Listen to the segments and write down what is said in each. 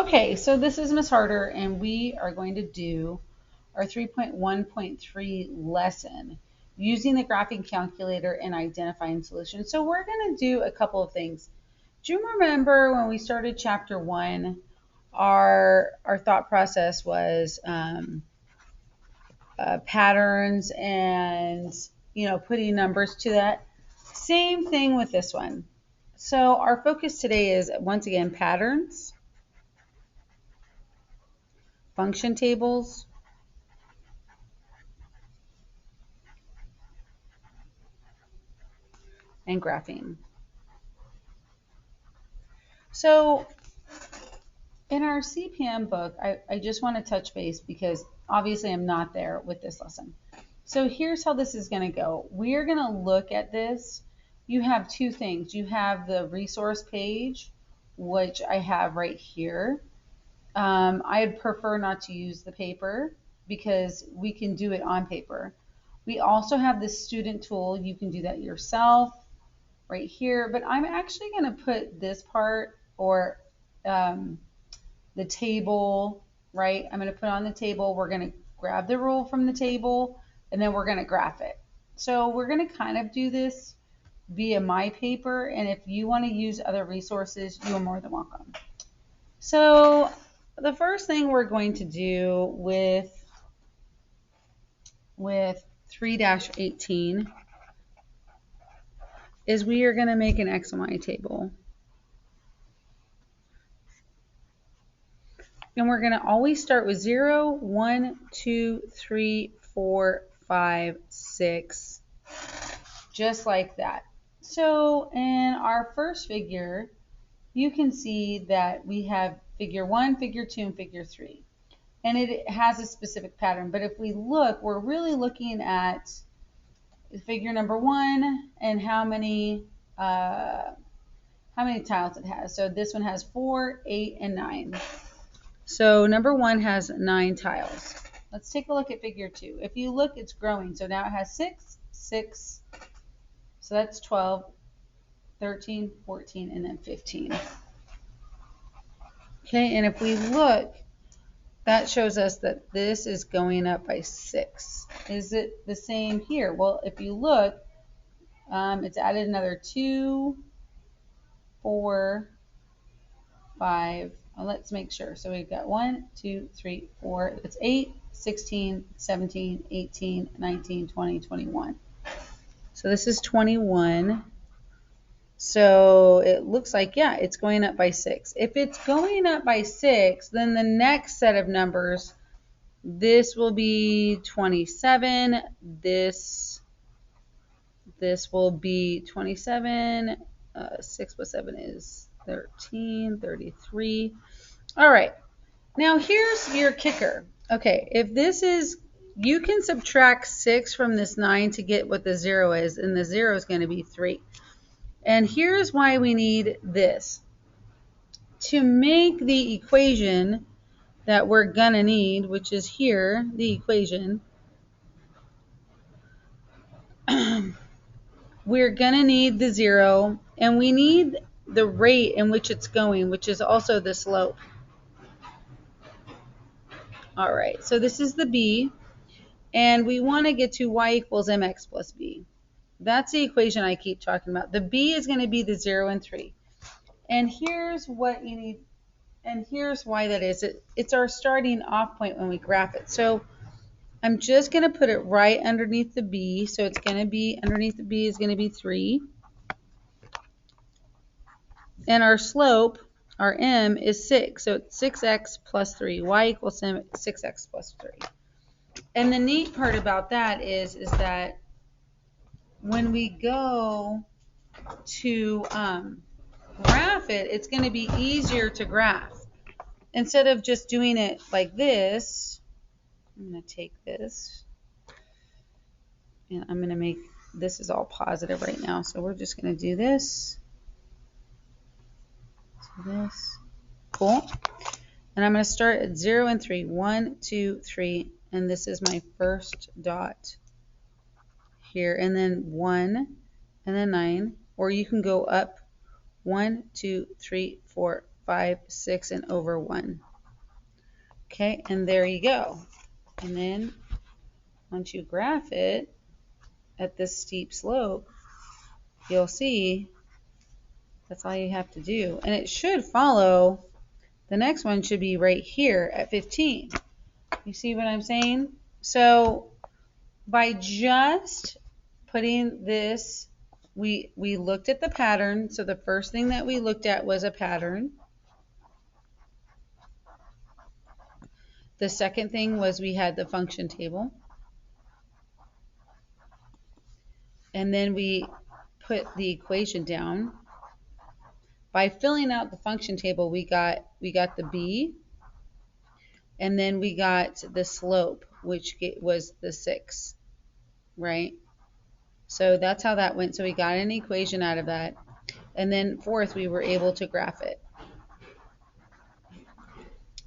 Okay, so this is Miss Harder, and we are going to do our 3.1.3 lesson using the graphing calculator and identifying solutions. So we're going to do a couple of things. Do you remember when we started chapter 1, our thought process was patterns and putting numbers to that? Same thing with this one. So our focus today is once again patterns, function tables, and graphing. So in our CPM book, I just want to touch base because obviously I'm not there with this lesson. So here's how this is going to go. We're going to look at this. You have two things. You have the resource page, which I have right here. I'd prefer not to use the paper because we can do it on paper. We also have the student tool. You can do that yourself right here, but I'm actually going to put this part or the table, right? I'm going to put on the table. We're going to grab the rule from the table, and then we're going to graph it. So we're going to kind of do this via my paper, and if you want to use other resources, you are more than welcome. So the first thing we're going to do with 3-18 is we are going to make an X and Y table. And we're going to always start with 0, 1, 2, 3, 4, 5, 6, just like that. So in our first figure, you can see that we have figure 1, figure 2, and figure 3. And it has a specific pattern. But if we look, we're really looking at figure number 1 and how many tiles it has. So this one has 4, 8, and 9. So number 1 has 9 tiles. Let's take a look at figure 2. If you look, it's growing. So now it has 6, 6. So that's 12, 13, 14, and then 15. Okay, and if we look, that shows us that this is going up by 6. Is it the same here? Well, if you look, it's added another 2, 4, 5. Well, let's make sure. So we've got 1, 2, 3, 4. It's 8, 16, 17, 18, 19, 20, 21. So this is 21. So it looks like, yeah, it's going up by 6. If it's going up by 6, then the next set of numbers, this will be 27. This will be 27. 6 plus 7 is 13, 33. All right. Now here's your kicker. Okay, if this is, you can subtract 6 from this 9 to get what the 0 is, and the 0 is going to be 3. And here's why we need this. To make the equation that we're going to need, which is here, the equation, we're going to need the 0, and we need the rate in which it's going, which is also the slope. All right, so this is the b, and we want to get to y equals mx plus b. That's the equation I keep talking about. The b is going to be the 0 and 3. And here's what you need, and here's why that is. It's our starting off point when we graph it. So I'm just going to put it right underneath the b. So it's going to be, underneath the b is going to be 3. And our slope, our m, is 6. So it's 6x plus 3. Y equals 6x plus 3. And the neat part about that is that when we go to graph it, it's going to be easier to graph. Instead of just doing it like this, I'm going to take this, and I'm going to make, this is all positive right now, so we're just going to do this. So this, cool. And I'm going to start at 0 and 3. 1, 2, 3, and this is my first dot here, and then 1, and then 9, or you can go up 1, 2, 3, 4, 5, 6, and over 1. Okay, and there you go. And then once you graph it at this steep slope, you'll see that's all you have to do. And it should follow, the next one should be right here at 15. You see what I'm saying? So by just putting this, we looked at the pattern. So the first thing that we looked at was a pattern. The second thing was we had the function table. And then we put the equation down. By filling out the function table, we got the b, and then we got the slope, which was the 6, right? So that's how that went. So we got an equation out of that. And then fourth, we were able to graph it.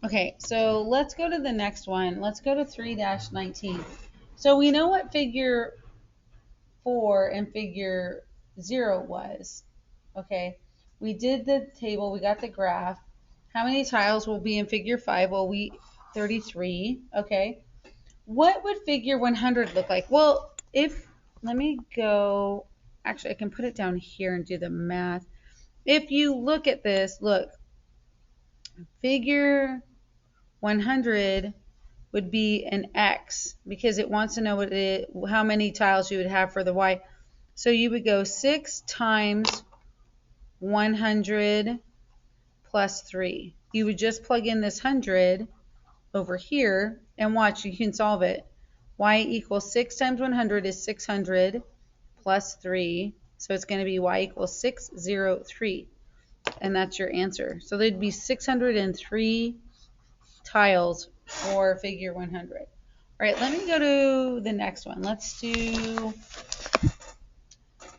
Okay, so let's go to the next one. Let's go to 3-19. So we know what figure 4 and figure 0 was. Okay, we did the table, we got the graph. How many tiles will be in figure 5? Well, 33. Okay, what would figure 100 look like? Well, let me go, actually I can put it down here and do the math. If you look at this, look, figure 100 would be an X because it wants to know how many tiles you would have for the Y. So you would go 6 times 100 plus 3. You would just plug in this 100 over here and watch, you can solve it. Y equals 6 times 100 is 600 plus 3. So it's going to be Y equals 603. And that's your answer. So there'd be 603 tiles for figure 100. All right, let me go to the next one. Let's do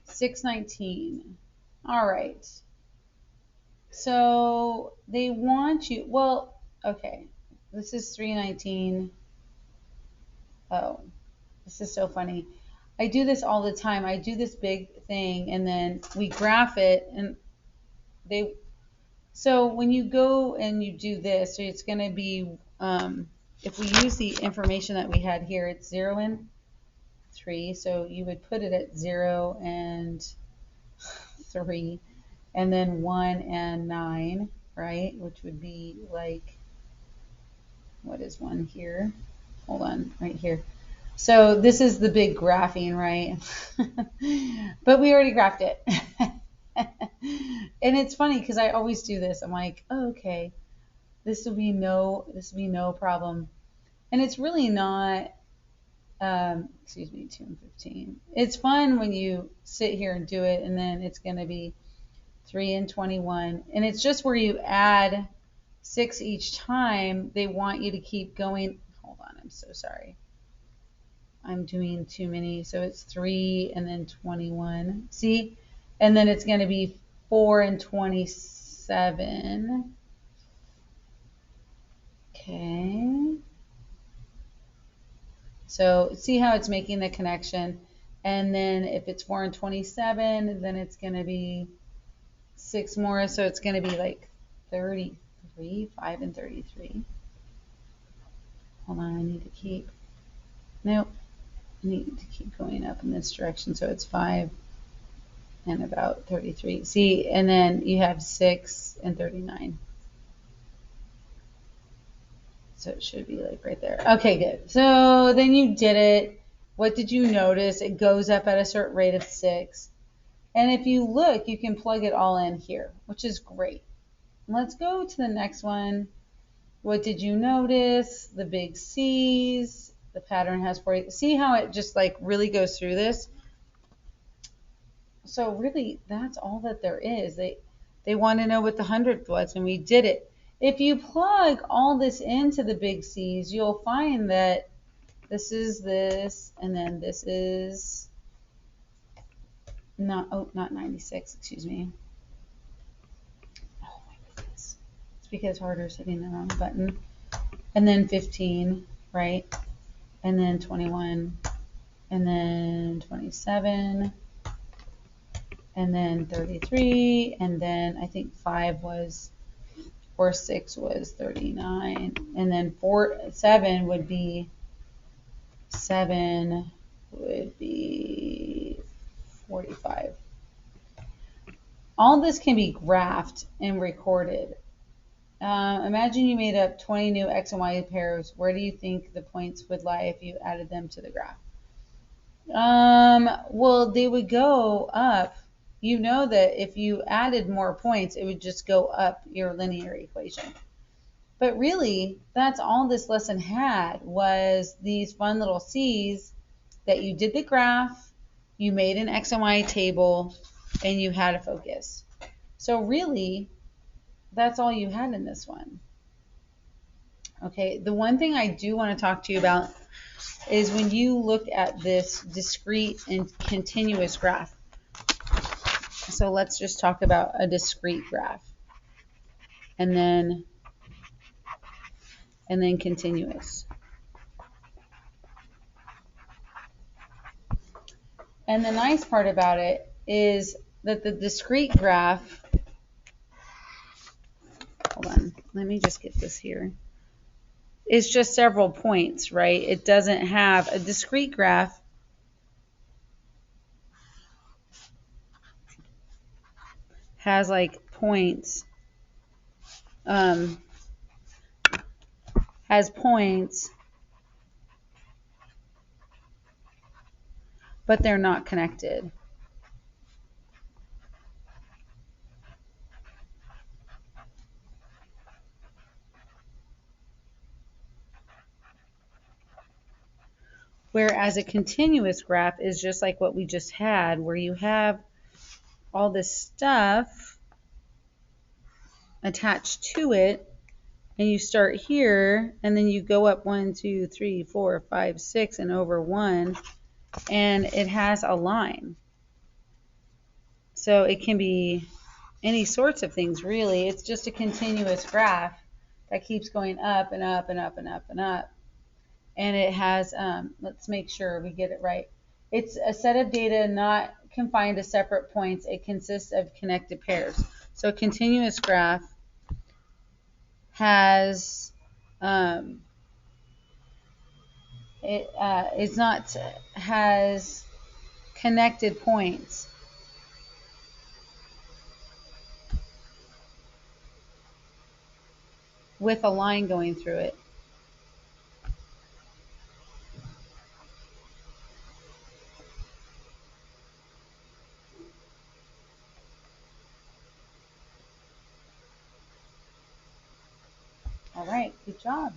619. All right. So they want you, well, okay. This is 319. Oh, this is so funny. I do this all the time. I do this big thing and then we graph it, and so when you go and you do this, so it's going to be, if we use the information that we had here, it's 0 and 3. So you would put it at 0 and 3, and then 1 and 9, right? Which would be like, what is 1 here? Hold on, right here. So this is the big graphing, right? But we already graphed it. And it's funny because I always do this. I'm like, oh, okay, this will be no problem. And it's really not, excuse me, 2 and 15. It's fun when you sit here and do it, and then it's going to be 3 and 21. And it's just where you add 6 each time. They want you to keep going. Hold on, I'm so sorry. I'm doing too many. So it's 3 and then 21. See? And then it's going to be 4 and 27. Okay. So see how it's making the connection. And then if it's 4 and 27, then it's going to be 6 more. So it's going to be like 33, 5 and 33. Hold on, I need to keep, nope. I need to keep going up in this direction. So it's 5 and about 33. See, and then you have 6 and 39. So it should be like right there. Okay, good. So then you did it. What did you notice? It goes up at a certain rate of 6. And if you look, you can plug it all in here, which is great. Let's go to the next one. What did you notice? The big C's. The pattern has 40. See how it just like really goes through this? So really, that's all that there is. They want to know what the 100th was, and we did it. If you plug all this into the big C's, you'll find that this is this, and then this is not 96, excuse me. Oh my goodness. It's because Harder's hitting the wrong button. And then 15, right? And then 21, and then 27, and then 33, and then I think 5 was or 6 was 39, and then 7 would be 45. All this can be graphed and recorded. Imagine you made up 20 new X and Y pairs. Where do you think the points would lie if you added them to the graph? Well, they would go up. You know that if you added more points, it would just go up your linear equation. But really, that's all this lesson had, was these fun little C's that you did the graph, you made an X and Y table, and you had a focus. So really, that's all you had in this one. Okay, the one thing I do want to talk to you about is when you look at this discrete and continuous graph. So let's just talk about a discrete graph and then continuous. And the nice part about it is that the discrete graph, hold on, let me just get this here. It's just several points, right? It doesn't have a discrete graph. Has like points, has points, but they're not connected. Whereas a continuous graph is just like what we just had, where you have all this stuff attached to it, and you start here, and then you go up 1, 2, 3, 4, 5, 6, and over 1, and it has a line. So it can be any sorts of things, really. It's just a continuous graph that keeps going up and up and up and up and up. And it has, let's make sure we get it right. It's a set of data not confined to separate points. It consists of connected pairs. So a continuous graph has, has connected points. With a line going through it. All right, good job.